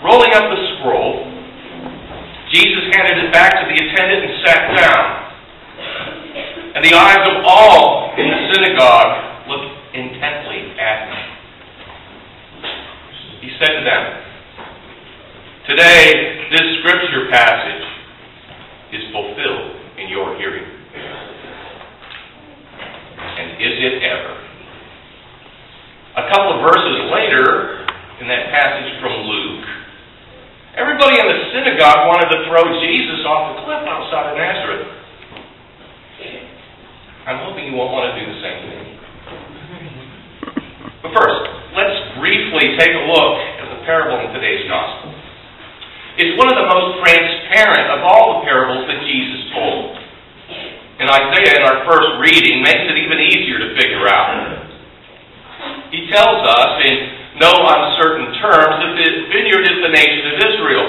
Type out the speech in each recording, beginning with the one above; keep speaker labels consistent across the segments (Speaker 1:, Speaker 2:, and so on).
Speaker 1: Rolling up the scroll, Jesus handed it back to the attendant and sat down. And the eyes of all in the synagogue looked intently at him. He said to them, "Today, this scripture passage is fulfilled in your hearing." And is it ever? A couple of verses later, in that passage from Luke, everybody in the synagogue wanted to throw Jesus off the cliff outside of Nazareth. I'm hoping you won't want to do the same thing. But first, let's briefly take a look at the parable in today's gospel. It's one of the most transparent of all the parables that Jesus told. And Isaiah, in our first reading, makes it even easier to figure out. He tells us in no uncertain terms that the vineyard is the nation of Israel.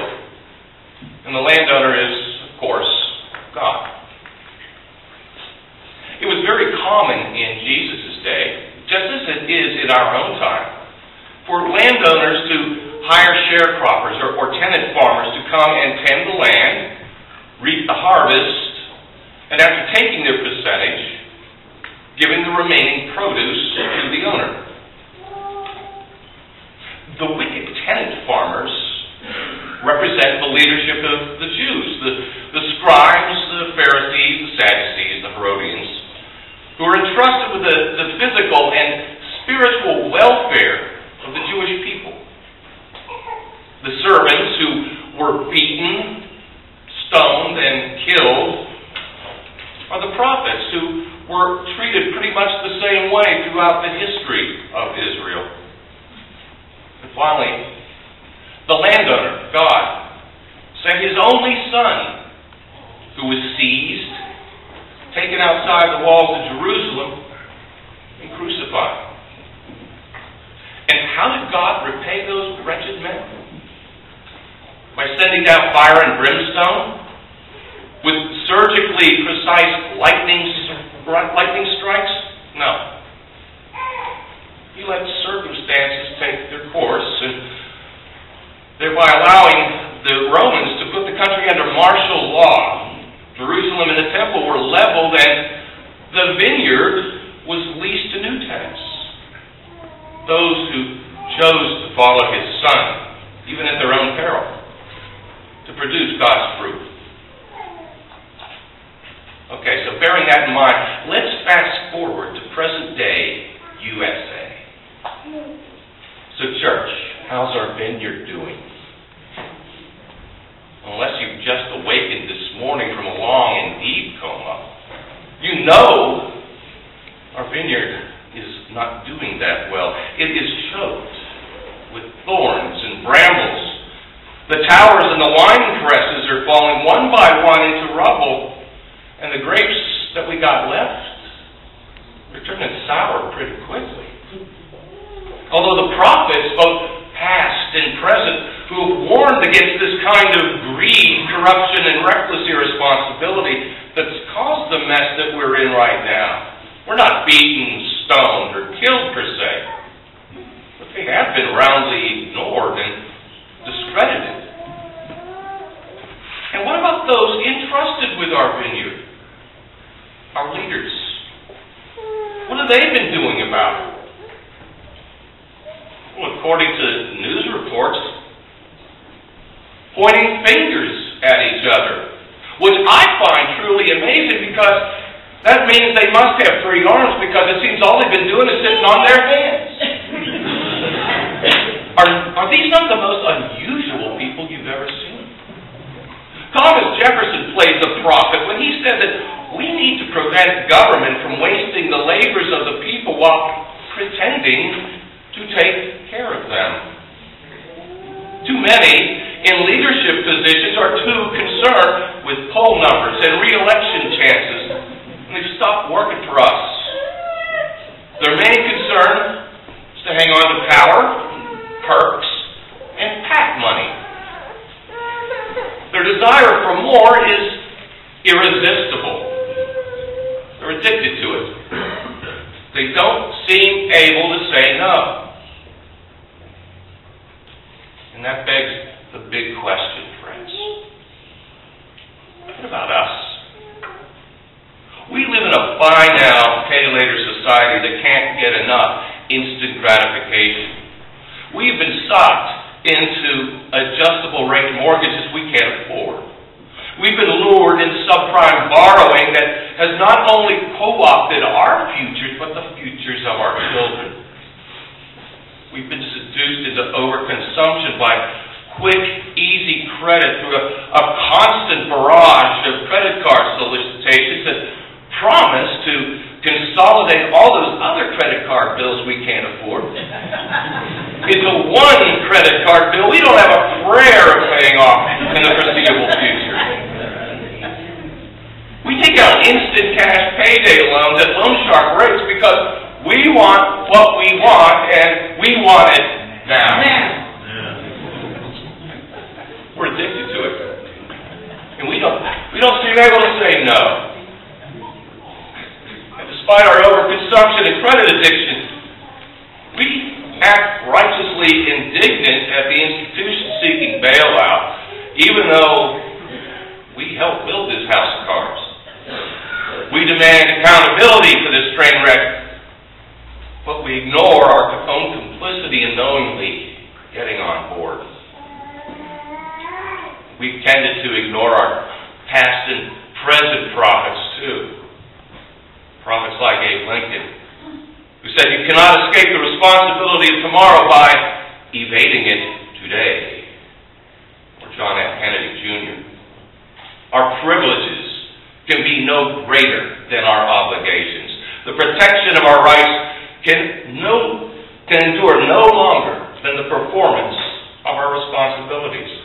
Speaker 1: And the landowner is, of course, God. It was very common in Jesus' day, just as it is in our own time, for landowners to hire sharecroppers or tenant farmers to come and tend the land, reap the harvest, and after taking their percentage, giving the remaining produce to the owner. The wicked tenant farmers represent the leadership of the Jews, the scribes, the Pharisees, the Sadducees, the Herodians, who are entrusted with the physical and spiritual welfare of the Jewish people. The servants who were beaten, stoned, and killed are the prophets who were treated pretty much the same way throughout the history of Israel. And finally, the landowner, God, sent His only Son, who was seized, taken outside the walls of Jerusalem, and crucified. And how did God repay those wretched men? By sending down fire and brimstone? With surgically precise lightning strikes? No. He let circumstances take their course, and thereby allowing the Romans to put the country under martial law. Jerusalem and the temple were leveled, and the vineyard was leased to new tenants. Those who chose to follow His Son, even at their own peril, to produce God's fruit. Okay, so bearing that in mind, let's fast forward to present day USA. So church, how's our vineyard doing? Unless you've just awakened this morning from a long and deep coma, you know our vineyard is not doing that well. It is choked with thorns and brambles. The towers and the wine presses are falling one by one into rubble, and the grapes that we got left are turning sour pretty quickly. Although the prophets, both past and present, who have warned against this kind of greed, corruption, and reckless irresponsibility that's caused the mess that we're in right now. We're not beaten, stoned, or killed per se. But they have been roundly ignored and discredited. And what about those entrusted with our vineyard? Our leaders. What have they been doing about it? Well, according to news reports, pointing fingers at each other, which I find truly amazing, because that means they must have 3 arms, because it seems all they've been doing is sitting on their hands. Are these some of the most unusual people you've ever seen? Thomas Jefferson played the prophet when he said that we need to prevent government from wasting the labors of the people while pretending to take care of them. Too many in leadership positions are too concerned with poll numbers and re-election chances, and they've stopped working for us. Their main concern is to hang on to power, perks, and PAC money. Their desire for more is irresistible. They're addicted to it. They don't seem able to say no. And that begs the buy now, pay later society that can't get enough instant gratification. We've been sucked into adjustable rate mortgages we can't afford. We've been lured into subprime borrowing that has not only co-opted our futures, but the futures of our children. We've been seduced into overconsumption by quick, easy credit through a constant barrage of credit card solicitations that promise to consolidate all those other credit card bills we can't afford into one credit card bill we don't have a prayer of paying off in the foreseeable future. We take out instant cash payday loans at loan shark rates because we want what we want and we want it now. We're addicted to it. And we don't seem able to say no. And despite our overconsumption and credit addiction, we act righteously indignant at the institution seeking bailout, even though we helped build this house of cards. We demand accountability for this train wreck, but we ignore our own complicity in knowingly getting on board. We've tended to ignore our past and present prophets, too. Prophets like Abe Lincoln, who said you cannot escape the responsibility of tomorrow by evading it today. Or John F. Kennedy, Jr. Our privileges can be no greater than our obligations. The protection of our rights can endure no longer than the performance of our responsibilities.